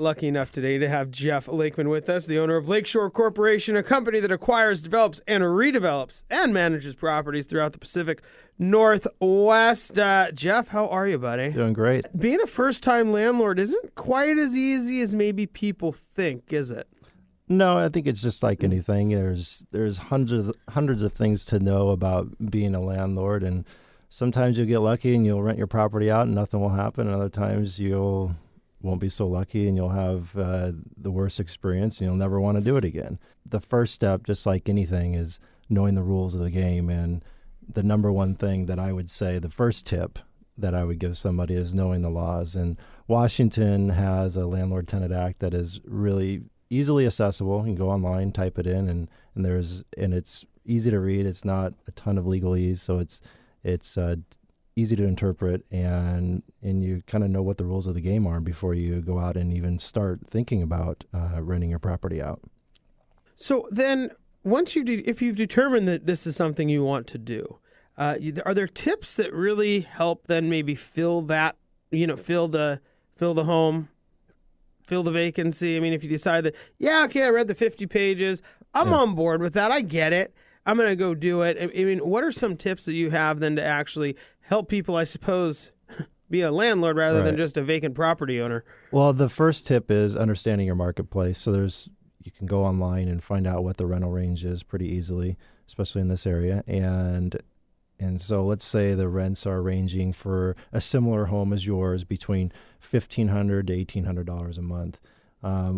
lucky enough today to have Jeff Lakeman with us, the owner of Lakeshore Corporation, a company that acquires, develops, and redevelops and manages properties throughout the Pacific Northwest. Jeff, how are you, buddy? Doing great. Being a first-time landlord isn't quite as easy as maybe people think, is it? No, I think it's just like anything. There's hundreds of things to know about being a landlord, and sometimes you'll get lucky and you'll rent your property out and nothing will happen. And other times won't be so lucky and you'll have the worst experience and you'll never want to do it again. The first step, just like anything, is knowing the rules of the game. And the number one thing that I would say, the first tip that I would give somebody, is knowing the laws. And Washington has a Landlord-Tenant Act that is really easily accessible. You can go online, type it in, and it's easy to read. It's not a ton of legalese, so it's easy to interpret, and you kind of know what the rules of the game are before you go out and even start thinking about renting your property out. So then, if you've determined that this is something you want to do, are there tips that really help then maybe fill the home, fill the vacancy? I mean, if you decide that, I read the 50 pages, I'm on board with that, I get it, I'm going to go do it. I mean, what are some tips that you have then to actually help people, I suppose, be a landlord rather than just a vacant property owner? Well, the first tip is understanding your marketplace. So you can go online and find out what the rental range is pretty easily, especially in this area. And so let's say the rents are ranging for a similar home as yours between $1,500 to $1,800 a month.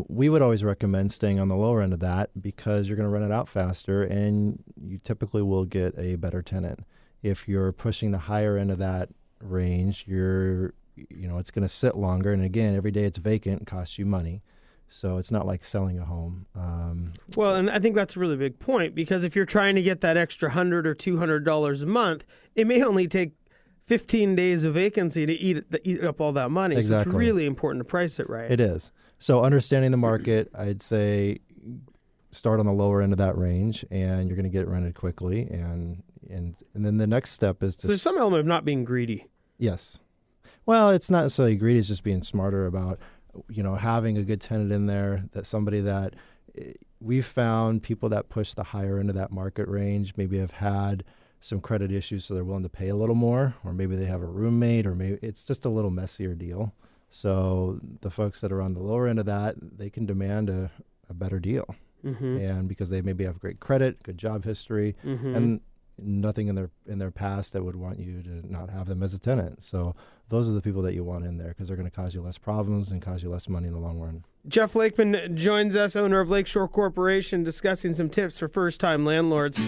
We would always recommend staying on the lower end of that because you're going to rent it out faster and you typically will get a better tenant. If you're pushing the higher end of that range, it's going to sit longer. And again, every day it's vacant costs you money. So it's not like selling a home. Well, and I think that's a really big point, because if you're trying to get that extra $100 or $200 a month, it may only take 15 days of vacancy to eat up all that money. Exactly. So it's really important to price it right. It is. So understanding the market, I'd say start on the lower end of that range, and you're going to get rented quickly. And then the next step is to... So there's some element of not being greedy. Yes. Well, it's not necessarily greedy. It's just being smarter about, having a good tenant in there, that somebody that... We've found people that push the higher end of that market range maybe have had some credit issues, so they're willing to pay a little more, or maybe they have a roommate, or maybe it's just a little messier deal. So the folks that are on the lower end of that, they can demand a better deal. Mm-hmm. And because they maybe have great credit, good job history, and nothing in their past that would want you to not have them as a tenant. So those are the people that you want in there, because they're going to cause you less problems and cause you less money in the long run. Jeff Lakeman joins us, owner of Lakeshore Corporation, discussing some tips for first-time landlords.